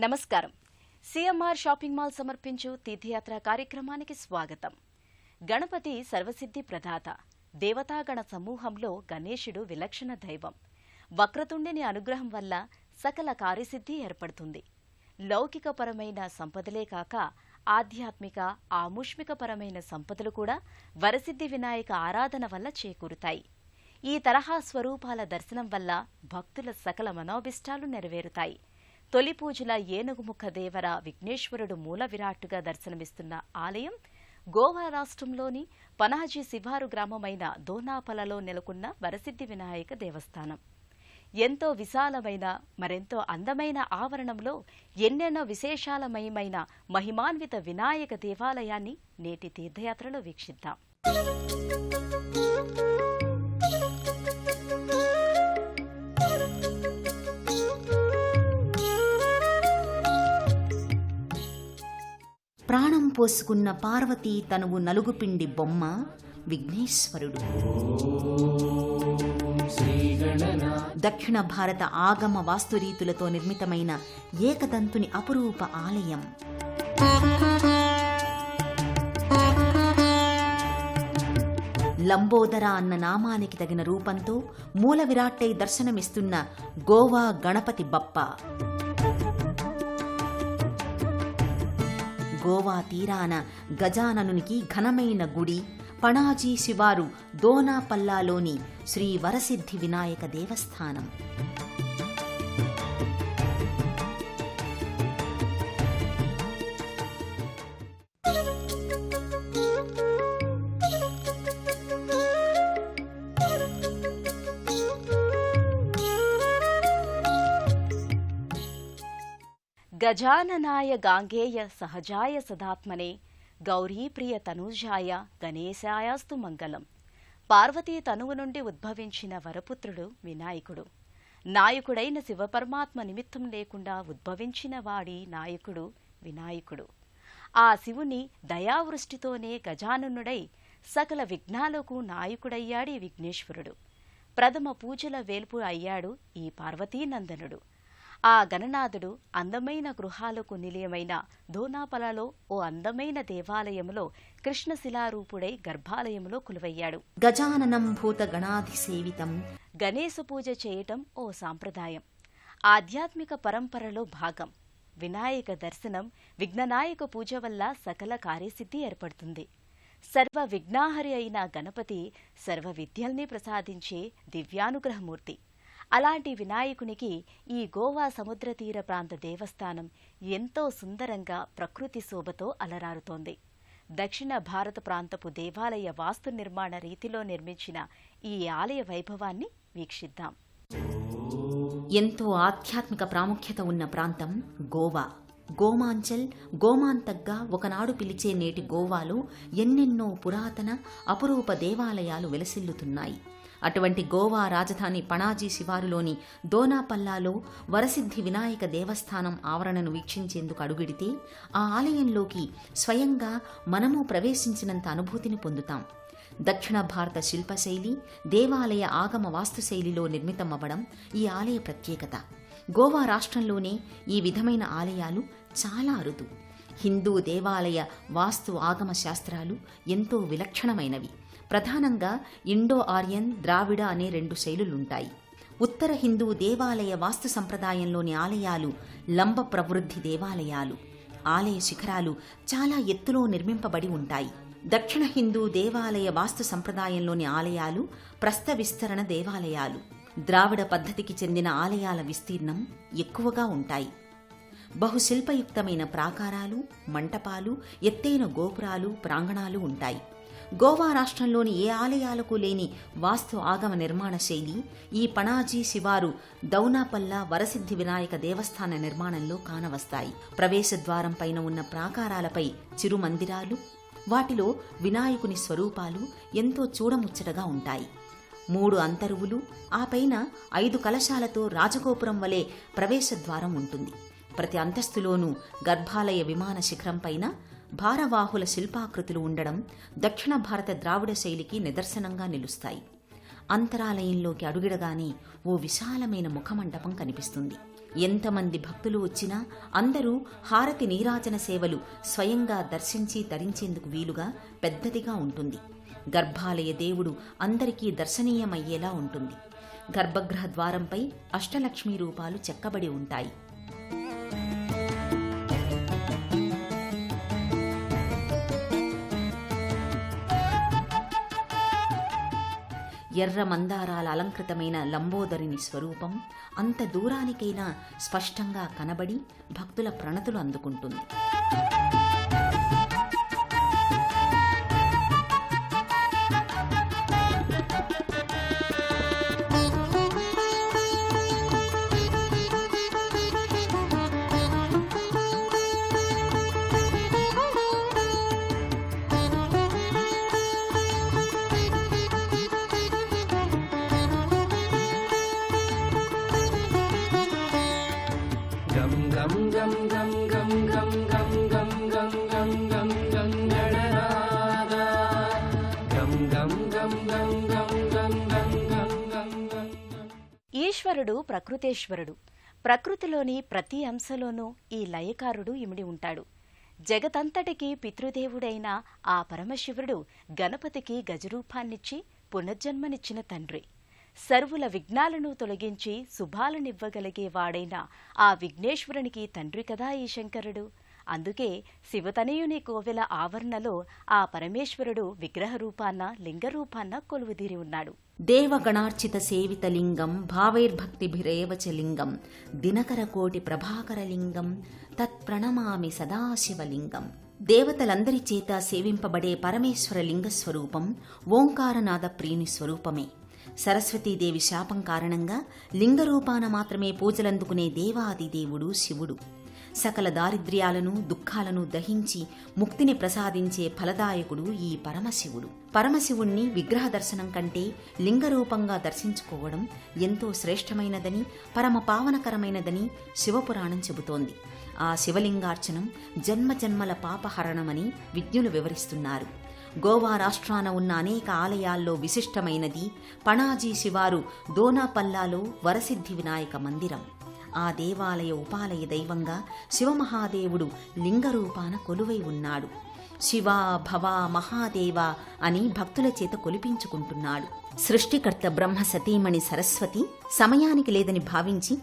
నమస్కారం. CMR shopping mall సమర్పించు తీర్థయాత్ర కార్యక్రమానికి స్వాగతం. గణపతి సర్వసిద్ధి ప్రదాత. దేవతాగణ సమూహంలో గణేశుడు విలక్షణ దైవం. వక్రతుండిని అనుగ్రహం వల్ల సకల కార్యసిద్ధి ఏర్పడుతుంది. లౌకికపరమైన సంపదలే కాక ఆధ్యాత్మిక, ఆముష్మికపరమైన సంపదలు కూడా వరసిద్ధి వినాయక ఆరాధన వల్ల చేకూరుతాయి. ఈ తరహా స్వరూపాల దర్శనం వల్ల భక్తుల సకల మనోభిష్టాలు నెరవేరుతాయి. తొలి పూజల ఏనుగుముఖ దేవర విఘ్నేశ్వరుడు మూల విరాట్టుగా దర్శనమిస్తున్న ఆలయం గోవా రాష్ట్రంలోని పనాజీ శివారు గ్రామమైన దోనాపలలో నెలకొన్న వరసిద్ధి వినాయక దేవస్థానం. ఎంతో విశాలమైన, మరెంతో అందమైన ఆవరణంలో ఎన్నెన్నో విశేషాలమయమైన మహిమాన్విత వినాయక దేవాలయాన్ని నేటి తీర్థయాత్రలో వీక్షిద్దాం. ప్రాణం పోసుకున్న పార్వతీ తనువు నలుగుపిండి బొమ్మ విఘ్నేశ్వరుడు. దక్షిణ భారత ఆగమ వాస్తురీతులతో నిర్మితమైన ఏకదంతుని అపురూప ఆలయం. లంబోదర అన్న నామానికి తగిన రూపంతో మూల విరాట్టై దర్శనమిస్తున్న గోవా గణపతి బప్ప. గోవా తీరాన గజాననునికి ఘనమైన గుడి పణాజీ శివారు దోనాపల్లాలోని శ్రీ వరసిద్ధి వినాయక దేవస్థానం. గజాననాయ గాంగేయ సహజాయ సదాత్మనే గౌరీప్రియ తనూజాయ గణేశాయాస్తు మంగళం. పార్వతీ తనువు నుండి ఉద్భవించిన వరపుత్రుడు వినాయకుడు. నాయకుడైన శివపరమాత్మ నిమిత్తం లేకుండా ఉద్భవించిన వాడి నాయకుడు వినాయకుడు. ఆ శివుని దయావృష్టితోనే గజాననుడై సకల విఘ్నాలకు నాయకుడయ్యాడు విఘ్నేశ్వరుడు. ప్రథమ పూజల వేల్పు అయ్యాడు ఈ పార్వతీనందనుడు. ఆ గణనాథుడు అందమైన గృహాలకు నిలయమైన దోనాపలలో ఓ అందమైన దేవాలయములో కృష్ణశిలారూపుడై గర్భాలయములో కొలువయ్యాడు. గజాననం భూత గణాధిసేవితం. గణేశ పూజ చేయటం ఓ సాంప్రదాయం, ఆధ్యాత్మిక పరంపరలో భాగం. వినాయక దర్శనం, విఘ్ననాయక పూజ వల్ల సకల కార్యసిద్ధి ఏర్పడుతుంది. సర్వ విఘ్నాహరి అయిన గణపతి సర్వ విద్యల్ని ప్రసాదించే దివ్యానుగ్రహమూర్తి. అలాంటి వినాయకునికి ఈ గోవా సముద్ర తీర ప్రాంత దేవస్థానం ఎంతో సుందరంగా ప్రకృతి శోభతో అలరారుతోంది. దక్షిణ భారత ప్రాంతపు దేవాలయ వాస్తు నిర్మాణ రీతిలో నిర్మించిన ఈ ఆలయ వైభవాన్ని వీక్షిద్దాం. ఎంతో ఆధ్యాత్మిక ప్రాముఖ్యత ఉన్న ప్రాంతం గోవా. గోమాంచల్, గోమాంతగ్గా ఒకనాడు పిలిచే నేటి గోవాలో ఎన్నెన్నో పురాతన అపురూప దేవాలయాలు వెలసిల్లుతున్నాయి. అటువంటి గోవా రాజధాని పణాజీ శివారులోని దోనాపల్లాలో వరసిద్ధి వినాయక దేవస్థానం ఆవరణను వీక్షించేందుకు అడుగిడితే ఆ ఆలయంలోకి స్వయంగా మనము ప్రవేశించినంత అనుభూతిని పొందుతాం. దక్షిణ భారత శిల్పశైలి, దేవాలయ ఆగమ వాస్తుశైలిలో నిర్మితమవ్వడం ఈ ఆలయ ప్రత్యేకత. గోవా రాష్ట్రంలోనే ఈ విధమైన ఆలయాలు చాలా అరుదు. హిందూ దేవాలయ వాస్తు ఆగమ శాస్త్రాలు ఎంతో విలక్షణమైనవి. ప్రధానంగా ఇండో ఆర్యన్, ద్రావిడ అనే రెండు శైలులుంటాయి. ఉత్తర హిందూ దేవాలయ వాస్తు సంప్రదాయంలోని ఆలయాలు లంబ ప్రవృద్ధి దేవాలయాలు. ఆలయ శిఖరాలు చాలా ఎత్తులో నిర్మింపబడి ఉంటాయి. దక్షిణ హిందూ దేవాలయ వాస్తు సంప్రదాయంలోని ఆలయాలు ప్రస్థ విస్తరణ దేవాలయాలు. ద్రావిడ పద్ధతికి చెందిన ఆలయాల విస్తీర్ణం ఎక్కువగా ఉంటాయి. బహుశిల్పయుక్తమైన ప్రాకారాలు, మంటపాలు, ఎత్తైన గోపురాలు, ప్రాంగణాలు ఉంటాయి. గోవా రాష్ట్రంలోని ఏ ఆలయాలకు లేని వాస్తు ఆగమ నిర్మాణ శైలి ఈ పణాజీ శివారు దౌనాపల్లా వరసిద్ధి వినాయక దేవస్థాన నిర్మాణంలో కానవస్తాయి. ప్రవేశద్వారం పైన ఉన్న ప్రాకారాలపై చిరుమందిరాలు, వాటిలో వినాయకుని స్వరూపాలు ఎంతో చూడముచ్చటగా ఉంటాయి. 3 అంతరువులు, ఆ పైన 5 కలశాలతో రాజగోపురం వలె ప్రవేశద్వారం ఉంటుంది. ప్రతి అంతస్తులోనూ గర్భాలయ విమాన శిఖరం పైన భారవాహుల శిల్పాకృతులు ఉండడం దక్షిణ భారత ద్రావిడ శైలికి నిదర్శనంగా నిలుస్తాయి. అంతరాలయంలోకి అడుగిడగానే ఓ విశాలమైన ముఖమండపం కనిపిస్తుంది. ఎంతమంది భక్తులు వచ్చినా అందరూ హారతి నీరాజన సేవలు స్వయంగా దర్శించి తరించేందుకు వీలుగా పెద్దదిగా ఉంటుంది. గర్భాలయ దేవుడు అందరికీ దర్శనీయమయ్యేలా ఉంటుంది. గర్భగృహ ద్వారంపై అష్టలక్ష్మీ రూపాలు చెక్కబడి ఉంటాయి. ఎర్ర మందారాల అలంకృతమైన లంబోదరిని స్వరూపం అంత దూరానికైనా స్పష్టంగా కనబడి భక్తుల ప్రణతులు అందుకుంటుంది. ఈశ్వరుడు ప్రకృతేశ్వరుడు. ప్రకృతిలోని ప్రతి అంశలోనూ ఈ లయకారుడు ఇమిడి ఉంటాడు. జగతంతటికీ పితృదేవుడైన ఆ పరమశివుడు గణపతికి గజరూపాన్నిచ్చి పునర్జన్మనిచ్చిన తండ్రి. సర్వుల విఘ్నాలను తొలగించి శుభాలనివ్వగలిగేవాడైన ఆ విఘ్నేశ్వరునికి తండ్రి కదా ఈ శంకరుడు. అందుకే శివతనయుని కోవెల ఆవరణలో ఆ పరమేశ్వరుడు విగ్రహ రూపాన్న లింగరూపాన్న కొలువుదీరి ఉన్నాడు. దేవగణార్చిత సేవిత లింగం భావైర్భక్తిభిరేవచ లింగం దినకరకోటి ప్రభాకరలింగం తత్ప్రణమామి సదాశివలింగం. దేవతలందరి చేత సేవింపబడే పరమేశ్వర లింగస్వరూపం ఓంకారనాద ప్రియుని స్వరూపమే. సరస్వతీదేవి శాపం కారణంగా లింగరూపాన మాత్రమే పూజలందుకునే దేవాదిదేవుడు శివుడు. సకల దారిద్ర్యాలను దుఃఖాలను దహించి ముక్తిని ప్రసాదించే ఫలదాయకుడు ఈ పరమశివుడు. పరమశివుణ్ణి విగ్రహ దర్శనం కంటే లింగరూపంగా దర్శించుకోవడం ఎంతో శ్రేష్టమైనదని పరమ పావనకరమైనదని శివపురాణం చెబుతోంది. ఆ శివలింగార్చనం జన్మజన్మల పాపహరణమని విజ్ఞులు వివరిస్తున్నారు. గోవా రాష్ట్రాన ఉన్న అనేక ఆలయాల్లో విశిష్టమైనది పణాజీ శివారు దోనాపల్లాలో వరసిద్ధి వినాయక మందిరం. ఆ దేవాలయ ఉపాలయ దైవంగా శివమహాదేవుడు లింగరూపాన కొలువై ఉన్నాడు. శివా భవా మహాదేవా అని భక్తుల చేత కొలిపించుకుంటున్నాడు. సృష్టికర్త బ్రహ్మ సతీమణి సరస్వతి సమయానికి లేదని భావించి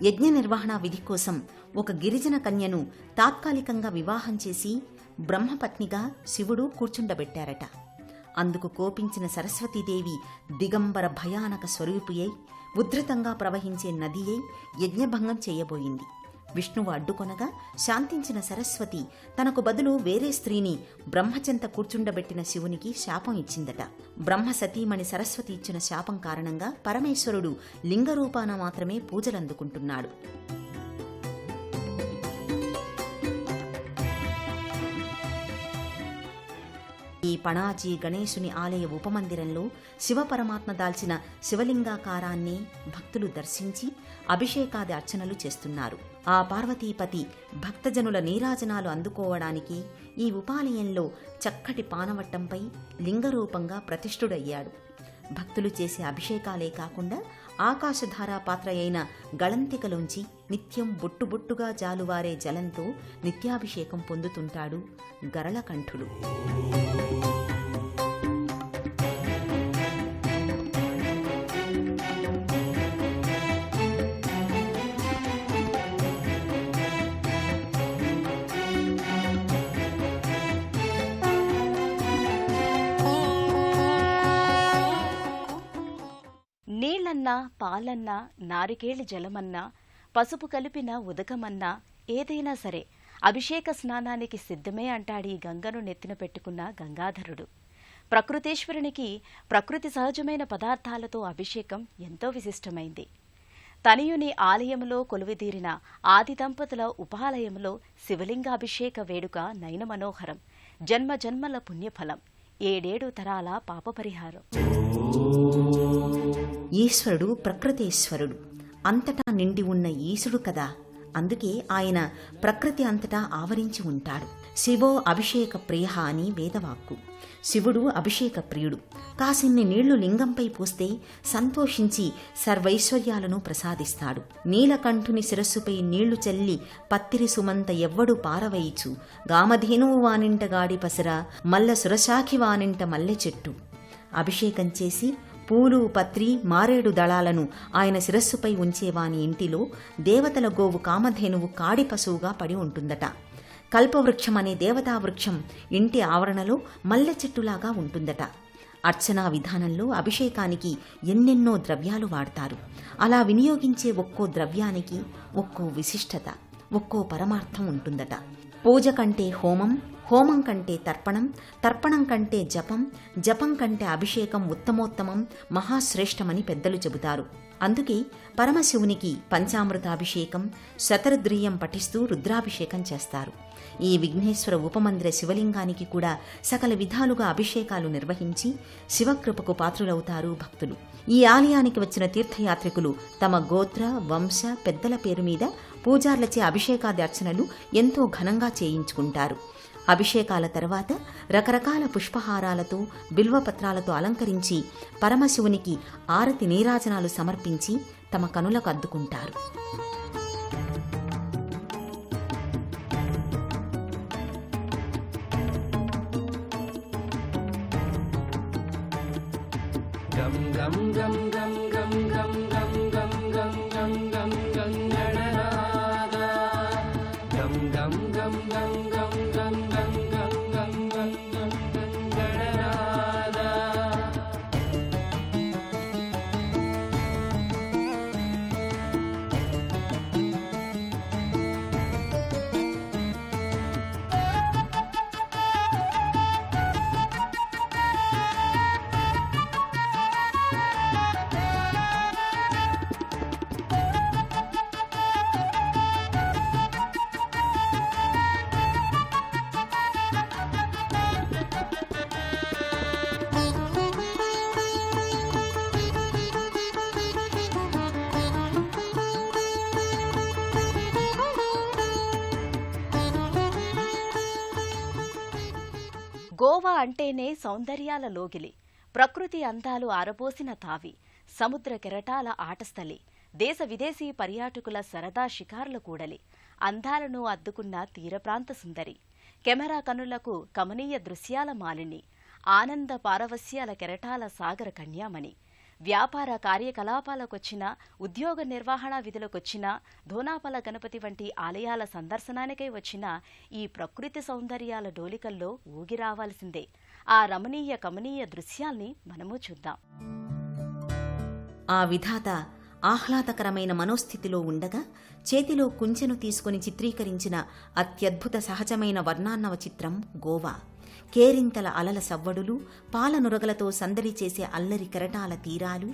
యజ్ఞ నిర్వహణ విధి కోసం ఒక గిరిజన కన్యను తాత్కాలికంగా వివాహం చేసి బ్రహ్మపత్నిగా శివుడు కూర్చుండబెట్టారట. అందుకు కోపించిన సరస్వతీదేవి దిగంబర భయానక స్వరూపియై ఉద్ధృతంగా ప్రవహించే నదియై యజ్ఞభంగం చేయబోయింది. విష్ణువు అడ్డుకొనగా శాంతించిన సరస్వతి తనకు బదులు వేరే స్త్రీని బ్రహ్మచెంత కూర్చుండబెట్టిన శివునికి శాపం ఇచ్చిందట. బ్రహ్మ సతీమణి సరస్వతి ఇచ్చిన శాపం కారణంగా పరమేశ్వరుడు లింగరూపాన మాత్రమే పూజలందుకుంటున్నాడు. ఈ పణాజీ గణేశుని ఆలయ ఉపమందిరంలో శివపరమాత్మ దాల్చిన శివలింగాకారాన్ని భక్తులు దర్శించి అభిషేకాది అర్చనలు చేస్తున్నారు. ఆ పార్వతీపతి భక్తజనుల నీరాజనాలు అందుకోవడానికి ఈ ఉపాలయంలో చక్కటి పానవట్టంపై లింగరూపంగా ప్రతిష్ఠుడయ్యాడు. భక్తులు చేసే అభిషేకాలే కాకుండా ఆకాశధారా పాత్ర అయిన గళంతికలోంచి నిత్యం బొట్టుబొట్టుగా జాలువారే జలంతో నిత్యాభిషేకం పొందుతుంటాడు గరళకంఠుడు. నీళ్లన్నా పాలన్నా నారికేళి జలమన్నా పసుపు కలిపిన ఉదకమన్నా ఏదైనా సరే అభిషేక స్నానానికి సిద్ధమే అంటాడీ గంగను నెత్తిన పెట్టుకున్న గంగాధరుడు. ప్రకృతేశ్వరునికి ప్రకృతి సహజమైన పదార్థాలతో అభిషేకం ఎంతో విశిష్టమైంది. తనయుని ఆలయంలో కొలువుదీరిన ఆది దంపతుల ఉపాలయంలో శివలింగాభిషేక వేడుక నయనమనోహరం. జన్మ జన్మల పుణ్యఫలం, 7 తరాల పాపపరిహారం. ఈశ్వరుడు ప్రకృతేశ్వరుడు, అంతటా నిండి ఉన్న ఈశుడు కదా అందుకే ఆయన ప్రకృతి అంతటా ఆవరించి ఉంటాడు. శివో అభిషేక ప్రియ అని వేదవాక్కు. శివుడు అభిషేక ప్రియుడు. కాసిన్ని నీళ్లు లింగంపై పోస్తే సంతోషించి సర్వైశ్వర్యాలను ప్రసాదిస్తాడు. నీలకంఠుని శిరస్సుపై నీళ్లు చల్లి పత్తిరి సుమంత ఎవ్వడు పారవయిచు, గామధేనువు వానింట గాడి పసిరా, మల్ల సురశాఖి వానింట మల్లె చెట్టు. అభిషేకం చేసి పూలు, పత్రి, మారేడు దళాలను ఆయన శిరస్సుపై ఉంచేవాని ఇంటిలో దేవతల గోవు కామధేనువు కాడి పశువుగా పడి ఉంటుందట. కల్పవృక్షం అనే దేవతావృక్షం ఇంటి ఆవరణలో మల్లె చెట్టులాగా ఉంటుందట. అర్చనా విధానంలో అభిషేకానికి ఎన్నెన్నో ద్రవ్యాలు వాడతారు. అలా వినియోగించే ఒక్కో ద్రవ్యానికి ఒక్కో విశిష్టత, ఒక్కో పరమార్థం ఉంటుందట. పూజ కంటే హోమం, హోమం కంటే తర్పణం, తర్పణం కంటే జపం, జపం కంటే అభిషేకం ఉత్తమోత్తమం, మహాశ్రేష్టమని పెద్దలు చెబుతారు. అందుకే పరమశివునికి పంచామృతాభిషేకం, శతరుద్రీయం పఠిస్తూ రుద్రాభిషేకం చేస్తారు. ఈ విఘ్నేశ్వర ఉపమందిర శివలింగానికి కూడా సకల విధాలుగా అభిషేకాలు నిర్వహించి శివకృపకు పాత్రులవుతారు భక్తులు. ఈ ఆలయానికి వచ్చిన తీర్థయాత్రికులు తమ గోత్ర, వంశ పెద్దల పేరు మీద పూజార్లచే అభిషేకాది అర్చనలు ఎంతో ఘనంగా చేయించుకుంటారు. అభిషేకాల తర్వాత రకరకాల పుష్పహారాలతో, బిల్వపత్రాలతో అలంకరించి పరమశివునికి ఆరతి నీరాజనాలు సమర్పించి తమ కనులకు అద్దుకుంటారు. గోవా అంటేనే సౌందర్యాల లోగిలి, ప్రకృతి అందాలు ఆరబోసిన తావి, సముద్ర కెరటాల ఆటస్థలి, దేశ విదేశీ పర్యాటకుల సరదా షికారుల కూడలి, అందాలను అద్దుకున్న తీరప్రాంత సుందరి, కెమెరా కనులకు కమనీయ దృశ్యాల మాలిని, ఆనంద పారవస్యాల కెరటాల సాగర కన్యామణి, వ్యాపార కార్యకలాపాలకొచ్చిన, ఉద్యోగ నిర్వహణ విధులకొచ్చిన, ధోనాపల గణపతి వంటి ఆలయాల సందర్శనానికై వచ్చిన ఈ ప్రకృతి సౌందర్యాల డోలికల్లో ఊగిరావాల్సిందే. ఆ రమణీయ కమనీయ దృశ్యాల్ని మనము చూద్దాం. ఆ విధాత ఆహ్లాదకరమైన మనోస్థితిలో ఉండగా చేతిలో కుంచెను తీసుకుని చిత్రీకరించిన అత్యద్భుత సహజమైన వర్ణాన్నవ చిత్రం గోవా. కేరింతల అలల సవ్వడులు, పాలనురగలతో సందడి చేసే అల్లరి కెరటాల తీరాలు,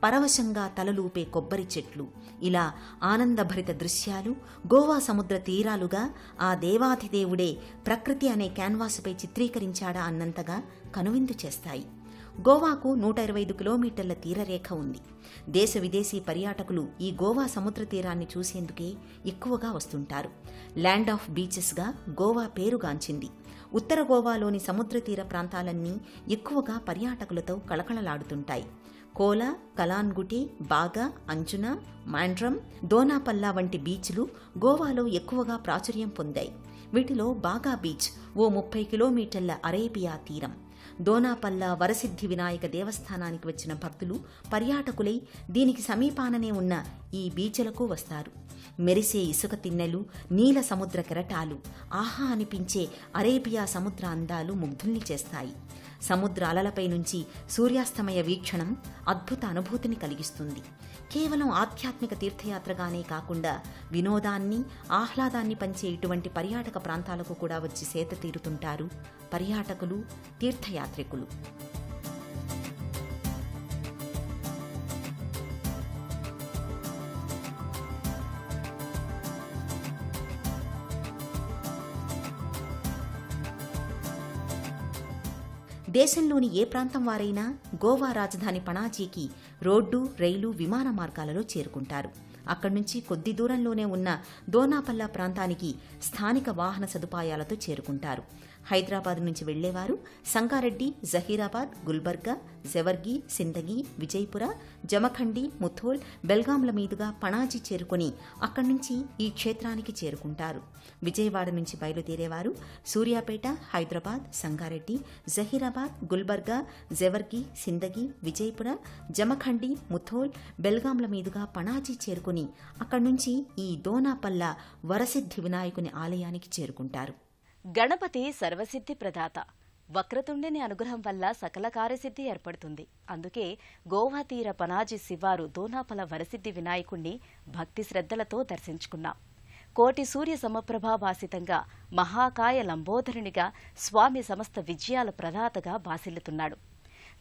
పరవశంగా తలలూపే కొబ్బరి చెట్లు, ఇలా ఆనందభరిత దృశ్యాలు గోవా సముద్ర తీరాలుగా ఆ దేవాధిదేవుడే ప్రకృతి అనే క్యాన్వాసుపై చిత్రీకరించాడా అన్నంతగా కనువిందు చేస్తాయి. గోవాకు 125 కిలోమీటర్ల తీరరేఖ ఉంది. దేశ విదేశీ పర్యాటకులు ఈ గోవా సముద్ర తీరాన్ని చూసేందుకే ఎక్కువగా వస్తుంటారు. ల్యాండ్ ఆఫ్ బీచెస్గా గోవా పేరుగాంచింది. ఉత్తర గోవాలోని సముద్ర తీర ప్రాంతాలన్నీ ఎక్కువగా పర్యాటకులతో కళకళలాడుతుంటాయి. కోలా, కలాన్గుటి, బాగా, అంజునా, మాండ్రమ్, దోనాపల్లా వంటి బీచ్లు గోవాలో ఎక్కువగా ప్రాచుర్యం పొందాయి. వీటిలో బాగా బీచ్ ఓ 30 కిలోమీటర్ల అరేబియా తీరం. దోనాపల్లా వరసిద్ధి వినాయక దేవస్థానానికి వచ్చిన భక్తులు, పర్యాటకులై దీనికి సమీపాననే ఉన్న ఈ బీచ్లకు వస్తారు. మెరిసే ఇసుక తిన్నెలు, నీల సముద్ర కెరటాలు, ఆహా అనిపించే అరేబియా సముద్ర అందాలు ముగ్ధుల్ని చేస్తాయి. సముద్ర అలలపై నుంచి సూర్యాస్తమయ వీక్షణం అద్భుత అనుభూతిని కలిగిస్తుంది. కేవలం ఆధ్యాత్మిక తీర్థయాత్రగానే కాకుండా వినోదాన్ని, ఆహ్లాదాన్ని పంచే ఇటువంటి పర్యాటక ప్రాంతాలకు కూడా వచ్చి సేద తీరుతుంటారు పర్యాటకులు, తీర్థయాత్రికులు. దేశంలోని ఏ ప్రాంతం వారైనా గోవా రాజధాని పణాజీకి రోడ్డు, రైలు, విమాన మార్గాలలో చేరుకుంటారు. అక్కడి నుంచి కొద్ది దూరంలోనే ఉన్న దోనాపల్లా ప్రాంతానికి స్థానిక వాహన సదుపాయాలతో చేరుకుంటారు. హైదరాబాద్ నుంచి వెళ్లేవారు సంగారెడ్డి, జహీరాబాద్, గుల్బర్గా, జెవర్గి, సిందగి, విజయపుర, జమఖండి, ముథోల్, బెల్గాంల మీదుగా పణాజీ చేరుకుని అక్కడి నుంచి ఈ క్షేత్రానికి చేరుకుంటారు. విజయవాడ నుంచి బయలుదేరేవారు సూర్యాపేట, హైదరాబాద్, సంగారెడ్డి, జహీరాబాద్, గుల్బర్గా, జెవర్గి, సిందగి, విజయపుర, జమఖండి, ముథోల్, బెల్గాంల మీదుగా పణాజీ చేరుకుని అక్కడి నుంచి ఈ దోనాపల్లా వరసిద్ధి వినాయకుని ఆలయానికి చేరుకుంటారు. గణపతి సర్వసిద్ధి ప్రదాత. వక్రతుండిని అనుగ్రహం వల్ల సకల కార్యసిద్ధి ఏర్పడుతుంది. అందుకే గోవా తీర పనాజీ శివారు దోనాపల వరసిద్ధి వినాయకుణ్ణి భక్తి శ్రద్ధలతో దర్శించుకున్నాం. కోటి సూర్య సమప్రభాభాసితంగా మహాకాయ లంబోదరునిగా స్వామి సమస్త విజయాల ప్రదాతగా బాసిల్లుతున్నాడు.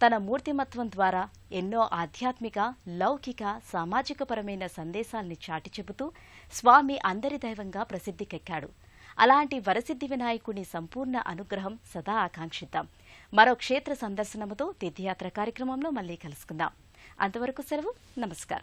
తన మూర్తిమత్వం ద్వారా ఎన్నో ఆధ్యాత్మిక, లౌకిక, సామాజికపరమైన సందేశాల్ని చాటి చెబుతూ స్వామి అందరి దైవంగా ప్రసిద్ధికెక్కాడు. అలాంటి వరసిద్ధి వినాయకుని సంపూర్ణ అనుగ్రహం సదా ఆకాంక్షిద్దాం. మరో క్షేత్ర సందర్శనముతో తీర్థయాత్ర కార్యక్రమంలో మళ్లీ కలుసుకుందాం. అంతవరకు సెలవు. నమస్కారం.